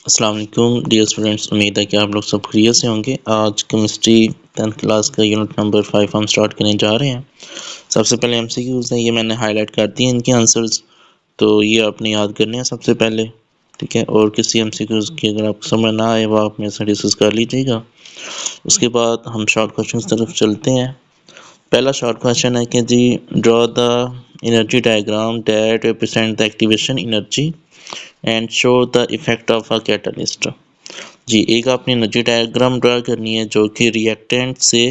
अस्सलाम वालेकुम dear students, उम्मीद है कि आप लोग सब खैरियत से होंगे। आज केमिस्ट्री 10th क्लास का यूनिट नंबर 5 हम स्टार्ट करने जा रहे हैं। सबसे पहले एमसीक्यूज़ हैं, ये मैंने हाईलाइट कर दिए इनके आंसर्स, तो ये आपने याद करने हैं सबसे पहले, ठीक है। और किसी एमसीक्यूज़ की अगर आपको समझ ना आए वो आप मेरे से डिस्कस कर लीजिएगा। उसके बाद हम शॉर्ट क्वेश्चन की तरफ चलते हैं। पहला शॉर्ट क्वेश्चन है कि जी draw the energy diagram that represent the activation energy and show the effect of a catalyst. जी एक आपने एनर्जी डायग्राम ड्रा करनी है जो कि रिएक्टेंट से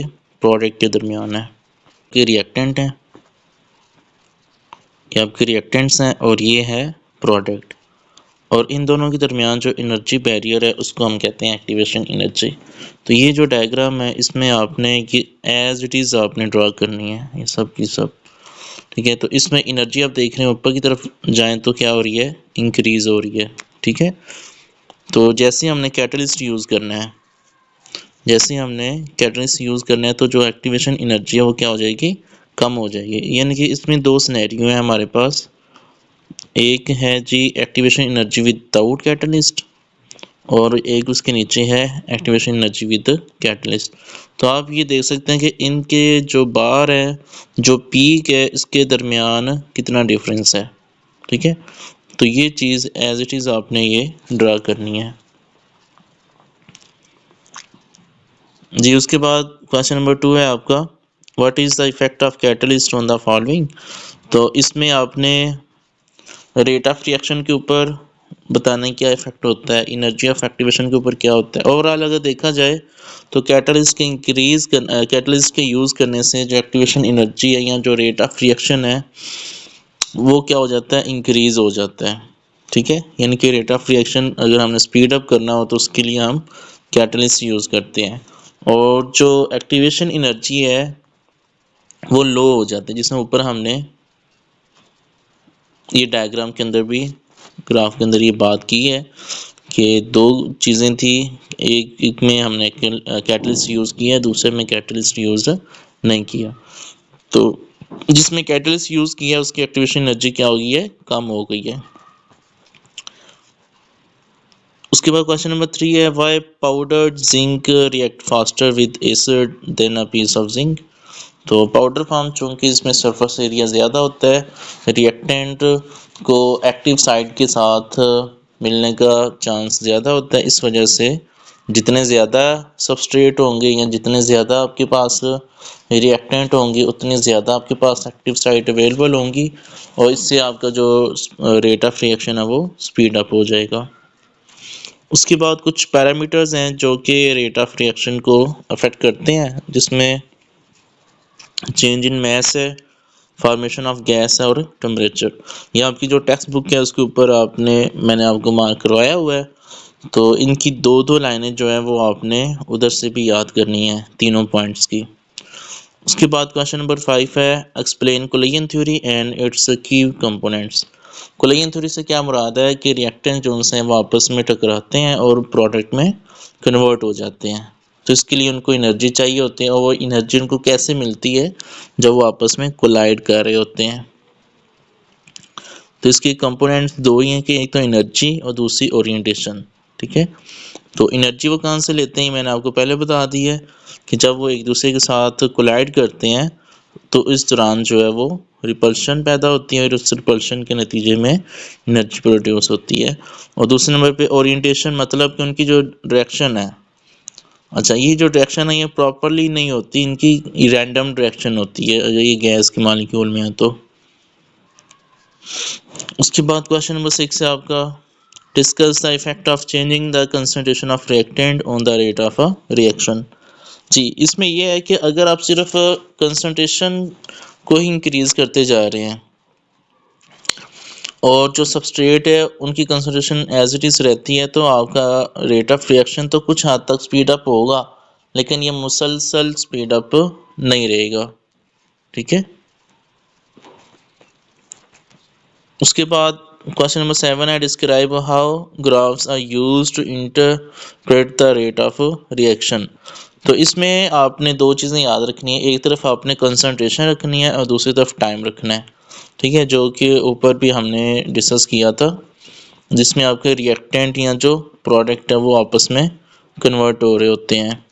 प्रोडक्ट के दरमियान है। कि रिएक्टेंट है, ये आपके रिएक्टेंट्स हैं और ये है प्रोडक्ट, और इन दोनों के दरमियान जो एनर्जी बैरियर है उसको हम कहते हैं एक्टिवेशन एनर्जी। तो ये जो डायग्राम है इसमें आपने ये एज इट इज़ आपने ड्रा करनी है, ये सब की सब, ठीक है। तो इसमें एनर्जी आप देख रहे हैं ऊपर की तरफ जाएं तो क्या हो रही है, इंक्रीज़ हो रही है, ठीक है। तो जैसे हमने कैटलिस्ट यूज़ करना है, तो जो एक्टिवेशन एनर्जी है वो क्या हो जाएगी, कम हो जाएगी। यानी कि इसमें दो सिनेरियो हैं हमारे पास। एक है जी एक्टिवेशन एनर्जी विदाउट कैटलिस्ट, और एक उसके नीचे है एक्टिवेशन एनर्जी विद कैटलिस्ट। तो आप ये देख सकते हैं कि इनके जो बार है, जो पीक है, इसके दरमियान कितना डिफरेंस है, ठीक है। तो ये चीज़ एज इट इज़ आपने ये ड्रा करनी है जी। उसके बाद क्वेश्चन नंबर 2 है आपका, what is the effect of catalyst on the following. तो इसमें आपने रेट ऑफ रिएक्शन के ऊपर बताना क्या इफेक्ट होता है, एनर्जी ऑफ एक्टिवेशन के ऊपर क्या होता है। ओवरऑल अगर देखा जाए तो कैटलिस्ट के यूज़ करने से जो एक्टिवेशन एनर्जी है या जो रेट ऑफ रिएक्शन है वो क्या हो जाता है, इंक्रीज़ हो जाता है, ठीक है। यानी कि रेट ऑफ रिएक्शन अगर हमने स्पीड अप करना हो तो उसके लिए हम कैटलिस्ट यूज़ करते हैं, और जो एक्टिवेशन एनर्जी है वो लो हो जाती है, जिसमें ऊपर हमने ये डायग्राम के अंदर भी, ग्राफ के अंदर ये बात की है कि दो चीज़ें थी, एक में हमने कैटलिस्ट यूज़ किया, दूसरे में कैटलिस्ट यूज़ नहीं किया। तो जिसमें कैटलिस्ट यूज़ किया उसकी एक्टिवेशन एनर्जी क्या हो गई है, कम हो गई है। उसके बाद क्वेश्चन नंबर 3 है, why powdered zinc react faster with acid than a piece of zinc. तो पाउडर फॉर्म चूँकि इसमें सरफेस एरिया ज़्यादा होता है, रिएक्टेंट को एक्टिव साइड के साथ मिलने का चांस ज़्यादा होता है, इस वजह से जितने ज़्यादा सबस्ट्रेट होंगे या जितने ज़्यादा आपके पास रिएक्टेंट होंगे उतनी ज़्यादा आपके पास एक्टिव साइट अवेलेबल होंगी, और इससे आपका जो रेट ऑफ रिएक्शन है वो स्पीड अप हो जाएगा। उसके बाद कुछ पैरामीटर्स हैं जो कि रेट ऑफ रिएक्शन को अफेक्ट करते हैं, जिसमें चेंज इन मैस है, फॉर्मेशन ऑफ गैस है और टेम्परेचर। ये आपकी जो टेक्स्ट बुक है उसके ऊपर मैंने आपको मार्क करवाया हुआ है। तो इनकी दो दो लाइनें जो है वो आपने उधर से भी याद करनी है, तीनों पॉइंट्स की। उसके बाद क्वेश्चन नंबर 5 है, explain collision theory and it's की कंपोनेंट्स। कोलिजन थ्योरी से क्या मुराद है कि रिएक्टेंट जो हैं वो आपस में टकराते हैं और प्रोडक्ट में कन्वर्ट हो जाते हैं, तो इसके लिए उनको एनर्जी चाहिए होती है, और वो एनर्जी उनको कैसे मिलती है, जब वो आपस में कोलाइड कर रहे होते हैं। तो इसके कंपोनेंट्स दो ही हैं कि एक तो एनर्जी और दूसरी ओरिएंटेशन, ठीक है। तो एनर्जी वो कहाँ से लेते हैं, मैंने आपको पहले बता दी है कि जब वो एक दूसरे के साथ कोलाइड करते हैं तो इस दौरान जो है वो रिपल्शन पैदा होती है, और उस रिपल्शन के नतीजे में एनर्जी प्रोड्यूस होती है। और दूसरे नंबर पे ओरिएंटेशन, मतलब कि उनकी जो डायरेक्शन है, अच्छा ये जो डायरेक्शन है ये प्रॉपरली नहीं होती, इनकी रैंडम डायरेक्शन होती है अगर ये गैस के मॉलिक्यूल में है तो। उसके बाद क्वेश्चन नंबर 6 है आपका, discuss the effect of changing the concentration of reactant on the rate of a reaction. जी इसमें यह है कि अगर आप सिर्फ कंसंट्रेशन को ही इंक्रीज करते जा रहे हैं और जो सबस्ट्रेट है उनकी कंसंट्रेशन एज इट इज़ रहती है, तो आपका रेट ऑफ रिएक्शन तो कुछ हद तक स्पीड अप होगा, लेकिन ये मुसलसल स्पीड अप नहीं रहेगा, ठीक है। उसके बाद क्वेश्चन नंबर 7 है, describe how graphs are used to interpret the rate of reaction. तो इसमें आपने दो चीज़ें याद रखनी है, एक तरफ आपने कंसंट्रेशन रखनी है और दूसरी तरफ टाइम रखना है, ठीक है, जो कि ऊपर भी हमने डिस्कस किया था। जिसमें आपके रिएक्टेंट या जो प्रोडक्ट है वो आपस में कन्वर्ट हो रहे होते हैं।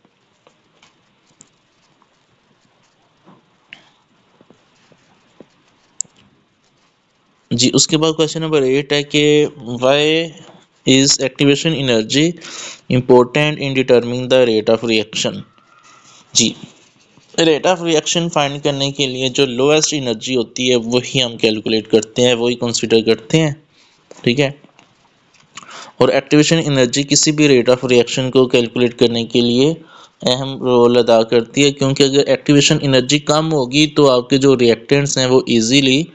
जी, उसके बाद क्वेश्चन नंबर 8 है कि why is activation energy important in determining the rate of reaction. जी, रेट ऑफ रिएक्शन फाइंड करने के लिए जो लोएस्ट एनर्जी होती है वही हम कैलकुलेट करते हैं, वही कंसीडर करते हैं, ठीक है। और एक्टिवेशन एनर्जी किसी भी रेट ऑफ रिएक्शन को कैलकुलेट करने के लिए अहम रोल अदा करती है, क्योंकि अगर एक्टिवेशन एनर्जी कम होगी तो आपके जो रिएक्टेंट्स हैं वो इजीली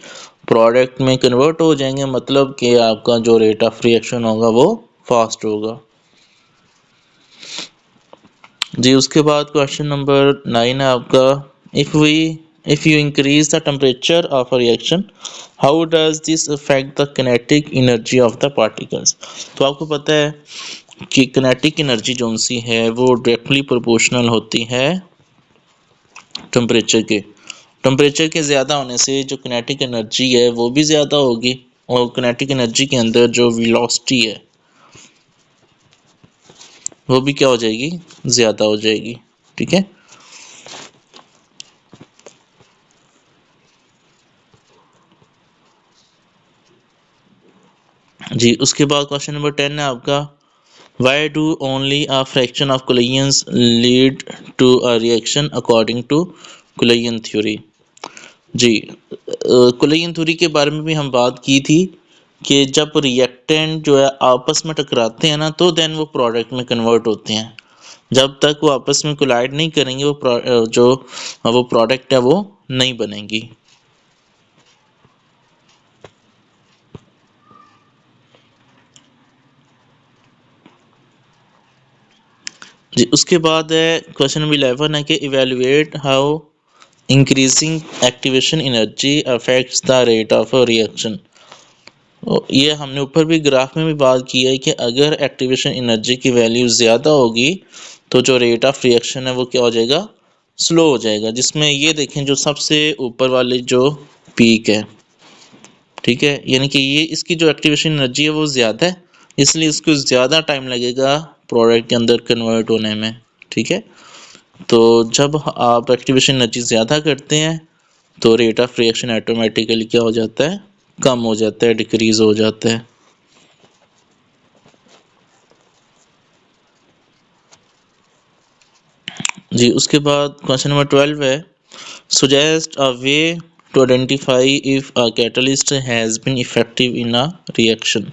प्रोडक्ट में कन्वर्ट हो जाएंगे, मतलब कि आपका जो रेट ऑफ रिएक्शन होगा वो फास्ट होगा। जी, उसके बाद क्वेश्चन नंबर 9 है आपका, if you increase the temperature of a reaction how does this affect the kinetic energy of the particles. तो आपको पता है कि किनेटिक एनर्जी जो सी है वो डायरेक्टली प्रोपोर्शनल होती है टेम्परेचर के। टेम्परेचर के ज़्यादा होने से जो किनेटिक एनर्जी है वो भी ज़्यादा होगी, और किनेटिक एनर्जी के अंदर जो वेलोसिटी है वो भी क्या हो जाएगी, ज़्यादा हो जाएगी, ठीक है। जी, उसके बाद क्वेश्चन नंबर 10 है आपका, why do only a fraction of collisions lead to a reaction according to collision theory. जी, कोलिजन थ्योरी के बारे में भी हम बात की थी कि जब रिएक्टेंट जो है आपस में टकराते हैं ना तो देन वो प्रोडक्ट में कन्वर्ट होते हैं। जब तक वो आपस में कोलाइड नहीं करेंगे वो प्रोडक्ट है वो नहीं बनेगी। जी, उसके बाद है क्वेश्चन नंबर 11 है कि evaluate how increasing activation energy affects the rate of reaction. ये हमने ऊपर भी ग्राफ में भी बात की है कि अगर एक्टिवेशन एनर्जी की वैल्यू ज़्यादा होगी तो जो रेट ऑफ रिएक्शन है वो क्या हो जाएगा, स्लो हो जाएगा। जिसमें ये देखें जो सबसे ऊपर वाली जो पीक है, ठीक है, यानी कि ये इसकी जो एक्टिवेशन एनर्जी है वो ज़्यादा है, इसलिए इसको ज़्यादा टाइम लगेगा प्रोडक्ट के अंदर कन्वर्ट होने में, ठीक है। तो जब आप एक्टिवेशन एनर्जी ज़्यादा करते हैं तो रेट ऑफ रिएक्शन ऑटोमेटिकली क्या हो जाता है, कम हो जाता है, डिक्रीज हो जाता है। जी, उसके बाद क्वेश्चन नंबर 12 है, suggest a way to identify if a catalyst has been effective in a reaction.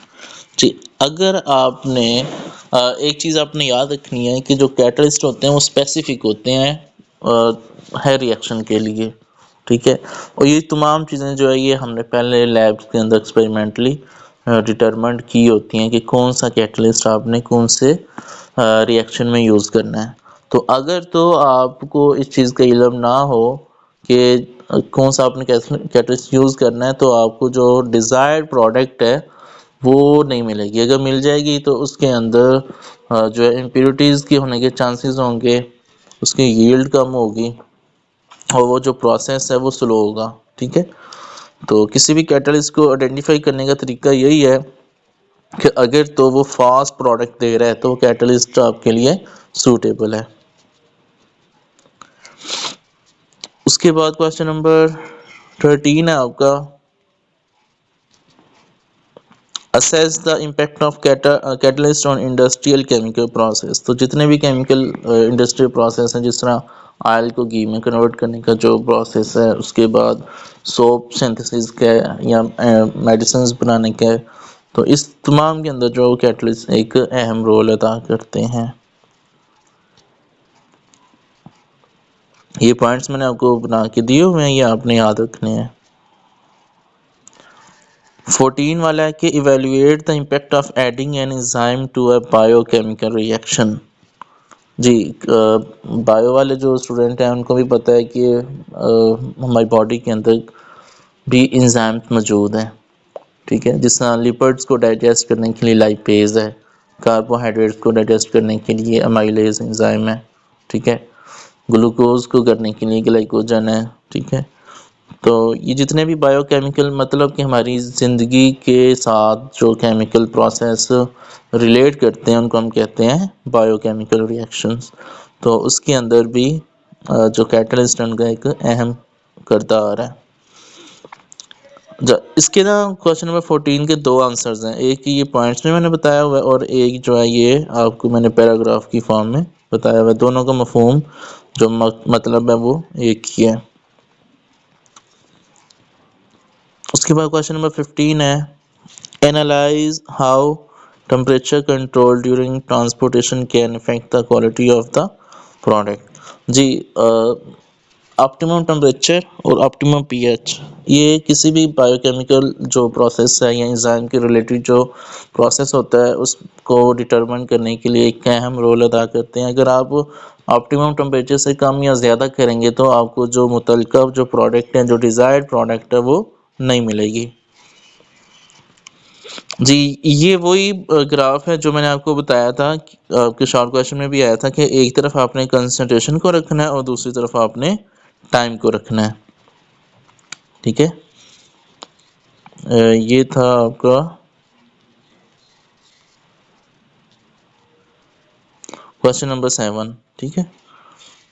जी, अगर आपने एक चीज़ आपने याद रखनी है कि जो कैटलिस्ट होते हैं वो स्पेसिफिक होते हैं है रिएक्शन के लिए, ठीक है। और ये तमाम चीज़ें जो है ये हमने पहले लैब के अंदर एक्सपेरिमेंटली डिटरमाइंड की होती हैं कि कौन सा कैटलिस्ट आपने कौन से रिएक्शन में यूज़ करना है। तो अगर तो आपको इस चीज़ का इल्म ना हो कि कौन सा आपने कैटलिस्ट यूज़ करना है, तो आपको जो डिज़ायर्ड प्रोडक्ट है वो नहीं मिलेगी। अगर मिल जाएगी तो उसके अंदर जो है इम्प्योरिटीज़ के होने के चांसेस होंगे, उसकी यील्ड कम होगी और वो जो प्रोसेस है वो स्लो होगा, ठीक है। तो किसी भी कैटलिस्ट को आइडेंटिफाई करने का तरीका यही है कि अगर तो वो फास्ट प्रोडक्ट दे रहा है तो वो कैटलिस्ट आपके लिए सूटेबल है। उसके बाद क्वेश्चन नंबर 13 है आपका, assess the impact of catalyst on industrial chemical process. तो जितने भी केमिकल इंडस्ट्रियल प्रोसेस हैं, जिस तरह ऑयल को घी में कन्वर्ट करने का जो प्रोसेस है, उसके बाद सोप सिंथेसिस का है या मेडिसिन बनाने का है, तो इस तमाम के अंदर जो कैटलिस्ट एक अहम रोल अदा करते हैं। ये पॉइंट्स मैंने आपको बना के दिए हुए हैं, ये आपने याद रखने हैं। 14 वाला है कि evaluate the impact of adding an enzyme to a biochemical reaction. जी, बायो वाले जो स्टूडेंट हैं उनको भी पता है कि हमारी बॉडी के अंदर भी एंजाइम्स मौजूद हैं, ठीक है। जिस तरह लिपिड्स को डाइजेस्ट करने के लिए लाइपेज है, कार्बोहाइड्रेट्स को डाइजेस्ट करने के लिए अमाइलेज एंजाइम है, ठीक है, ग्लूकोज को करने के लिए ग्लाइकोजन है, ठीक है। तो ये जितने भी बायोकेमिकल मतलब कि हमारी ज़िंदगी के साथ जो केमिकल प्रोसेस रिलेट करते हैं उनको हम कहते हैं बायोकेमिकल रिएक्शंस। तो उसके अंदर भी जो कैटलिस्ट है उनका एक अहम किरदार है। इसके ना क्वेश्चन नंबर 14 के दो आंसर्स हैं, एक ये पॉइंट्स में मैंने बताया हुआ है और एक जो है ये आपको मैंने पैराग्राफ की फॉर्म में बताया हुआ है। दोनों का मफहूम जो मतलब है वो एक ही है। उसके बाद क्वेश्चन नंबर 15 है, analyse how temperature control during transportation can affect the quality of the product. जी, ऑप्टिमम टेम्परेचर और ऑप्टिमम पीएच ये किसी भी बायोकेमिकल जो प्रोसेस है या एंजाइम के रिलेटेड जो प्रोसेस होता है उसको डिटरमिन करने के लिए एक अहम रोल अदा करते हैं। अगर आप ऑप्टिमम टेम्परेचर से कम या ज़्यादा करेंगे तो आपको जो मुतलका जो प्रोडक्ट है, जो डिज़ायर्ड प्रोडक्ट है वो नहीं मिलेगी। जी, ये वही ग्राफ है जो मैंने आपको बताया था आपके शॉर्ट क्वेश्चन में भी आया था कि एक तरफ आपने कंसंट्रेशन को रखना है और दूसरी तरफ आपने टाइम को रखना है। ठीक है, ये था आपका क्वेश्चन नंबर 7। ठीक है,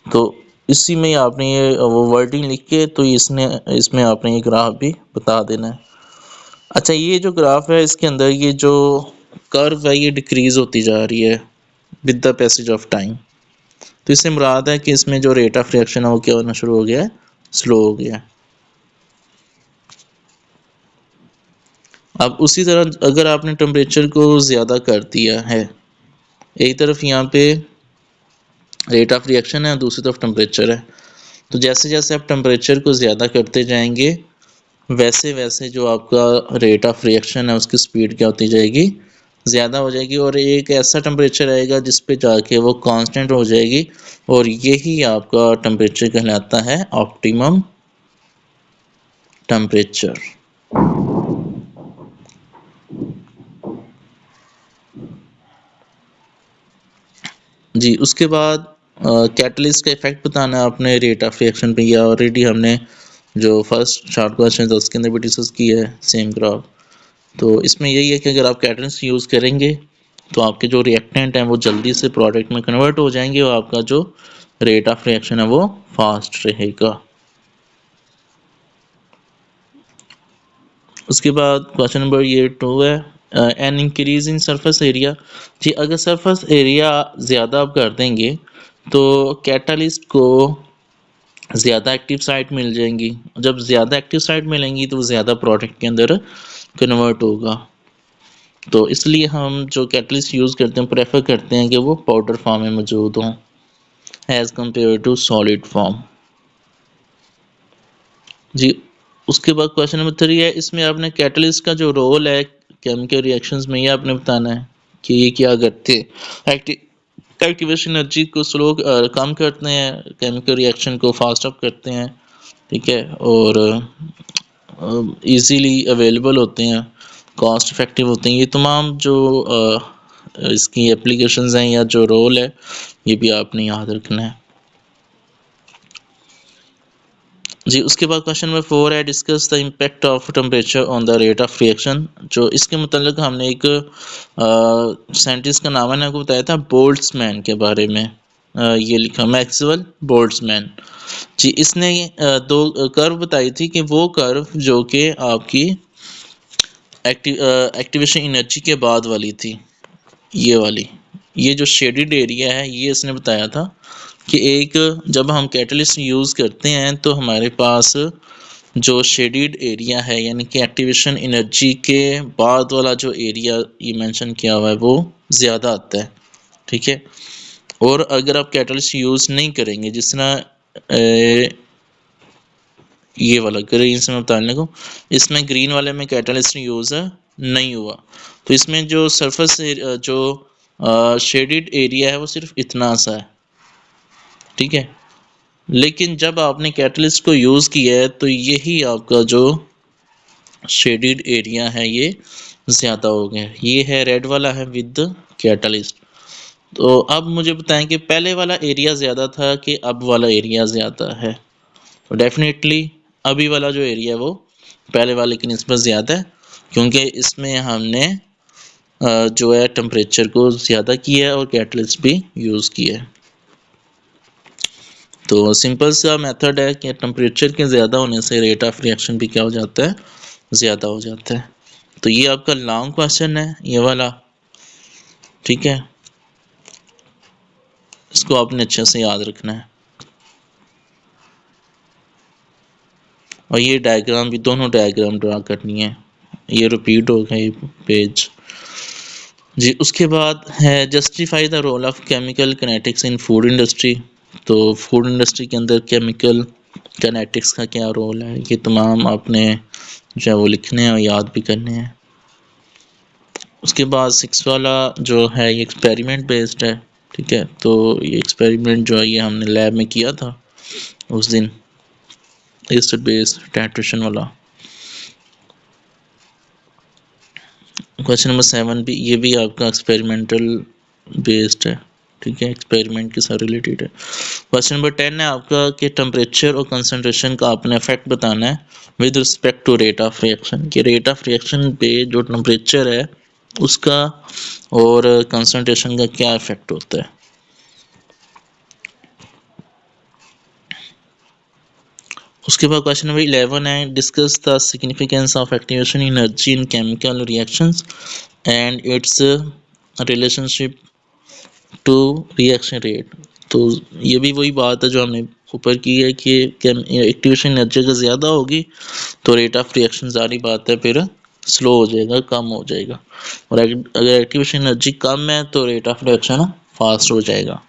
तो इसी में आपने ये वो वर्डिंग लिख के तो इसमें आपने ये ग्राफ भी बता देना है। अच्छा, ये जो ग्राफ है इसके अंदर ये जो कर्व है ये डिक्रीज होती जा रही है with the passage of time. तो इससे मुराद है कि इसमें जो रेट ऑफ रिएक्शन है वो क्या होना शुरू हो गया है, स्लो हो गया है। अब उसी तरह अगर आपने टेम्परेचर को ज़्यादा कर दिया है, एक तरफ यहाँ पे रेट ऑफ रिएक्शन है और दूसरी तरफ टेम्परेचर है, तो जैसे जैसे आप टेम्परेचर को ज़्यादा करते जाएंगे वैसे वैसे जो आपका रेट ऑफ रिएक्शन है उसकी स्पीड क्या होती जाएगी, ज़्यादा हो जाएगी और एक ऐसा टेम्परेचर आएगा जिस पे जाके वो कांस्टेंट हो जाएगी और यही आपका टेम्परेचर कहलाता है ऑप्टिमम टेम्परेचर। जी, उसके बाद कैटलिस्ट का इफेक्ट बताना है आपने रेट ऑफ रिएक्शन पे। या ऑलरेडी हमने जो फर्स्ट शॉर्ट क्वेश्चन था उसके अंदर भी डिस्कस किया है सेम ग्राफ। तो इसमें यही है कि अगर आप कैटलिस्ट यूज़ करेंगे तो आपके जो रिएक्टेंट हैं वो जल्दी से प्रोडक्ट में कन्वर्ट हो जाएंगे और आपका जो रेट ऑफ रिएक्शन है वो फास्ट रहेगा। उसके बाद क्वेश्चन नंबर ये 2 है, an increase in surface area. जी, अगर सरफेस एरिया ज़्यादा आप कर देंगे तो कैटलिस्ट को ज़्यादा एक्टिव साइट मिल जाएंगी। जब ज़्यादा एक्टिव साइट मिलेंगी तो ज़्यादा प्रोडक्ट के अंदर कन्वर्ट होगा। तो इसलिए हम जो कैटलिस्ट यूज़ करते हैं प्रेफर करते हैं कि वो पाउडर फॉर्म में मौजूद हों as compare to solid form. जी, उसके बाद क्वेश्चन नंबर 3 है, इसमें आपने कैटलिस्ट का जो रोल है केमिकल रिएक्शंस में ये आपने बताना है कि ये क्या करते हैं। एक्टिवेशन एनर्जी को स्लो कम करते हैं, केमिकल रिएक्शन को फास्ट अप करते हैं। ठीक है, और इजीली अवेलेबल होते हैं, कॉस्ट इफेक्टिव होते हैं। ये तमाम जो इसकी एप्लीकेशंस हैं या जो रोल है ये भी आपने याद रखना है। जी, उसके बाद क्वेश्चन नंबर 4 है, discuss the impact of temperature on the rate of reaction. जो इसके मतलब हमने एक साइंटिस्ट का नाम है आपको बताया था बोल्ट्जमैन के बारे में। ये लिखा मैक्सवेल बोल्ट्जमैन। जी, इसने दो कर्व बताई थी कि वो कर्व जो कि आपकी एक्टिवेशन एनर्जी के बाद वाली थी, ये वाली, ये जो शेडेड एरिया है ये इसने बताया था कि एक जब हम कैटलिस्ट यूज़ करते हैं तो हमारे पास जो शेडेड एरिया है यानी कि एक्टिवेशन एनर्जी के बाद वाला जो एरिया ये मेंशन किया हुआ है वो ज़्यादा आता है। ठीक है, और अगर आप कैटलिस्ट यूज़ नहीं करेंगे जिस तरह ये वाला ग्रीन से मैं बताने को, इसमें ग्रीन वाले में कैटलिस्ट यूज़ नहीं हुआ तो इसमें जो सरफेस जो शेडेड एरिया है वो सिर्फ इतना सा है। ठीक है, लेकिन जब आपने कैटलिस्ट को यूज़ किया है तो यही आपका जो शेडेड एरिया है ये ज़्यादा हो गया। ये है रेड वाला है विद कैटलिस्ट। तो अब मुझे बताएं कि पहले वाला एरिया ज़्यादा था कि अब वाला एरिया ज़्यादा है। तो डेफिनेटली अभी वाला जो एरिया है वो पहले वाले की निस्बत ज़्यादा है, क्योंकि इसमें हमने जो है टेम्परेचर को ज़्यादा किया है और कैटलिस्ट भी यूज़ किया है। तो सिंपल सा मेथड है कि टेम्परेचर के ज़्यादा होने से रेट ऑफ रिएक्शन भी क्या हो जाता है, ज़्यादा हो जाता है। तो ये आपका लॉन्ग क्वेश्चन है ये वाला, ठीक है, इसको आपने अच्छे से याद रखना है। और ये डायग्राम भी, दोनों डायग्राम ड्रा करनी है। ये रिपीट हो गए पेज जी। उसके बाद है justify the role of chemical kinetics in food industry. तो फूड इंडस्ट्री के अंदर केमिकल किनेटिक्स का क्या रोल है, ये तमाम आपने जो है वो लिखने हैं और याद भी करने हैं। उसके बाद 6 वाला जो है ये एक्सपेरिमेंट बेस्ड है, ठीक है। तो ये एक्सपेरिमेंट जो है ये हमने लैब में किया था उस दिन, एसिड बेस टाइट्रेशन वाला। क्वेश्चन नंबर 7 भी, ये भी आपका एक्सपेरिमेंटल बेस्ड है, ठीक है, एक्सपेरिमेंट के साथ रिलेटेड है। क्वेश्चन नंबर 10 है आपका कि टेम्परेचर और कंसंट्रेशन का आपने इफेक्ट बताना है with respect to rate of reaction, कि रेट ऑफ रिएक्शन पे जो टेम्परेचर है उसका और कंसंट्रेशन का क्या इफेक्ट होता है। उसके बाद क्वेश्चन नंबर 11 है discuss the significance of activation energy in chemical reactions and its relationship to reaction rate. तो ये भी वही बात है जो हमने ऊपर की है कि एक्टिवेशन एनर्जी अगर ज़्यादा होगी तो रेट ऑफ रिएक्शन सारी बात है फिर स्लो हो जाएगा, कम हो जाएगा, और अगर एक्टिवेशन एनर्जी कम है तो रेट ऑफ रिएक्शन फास्ट हो जाएगा।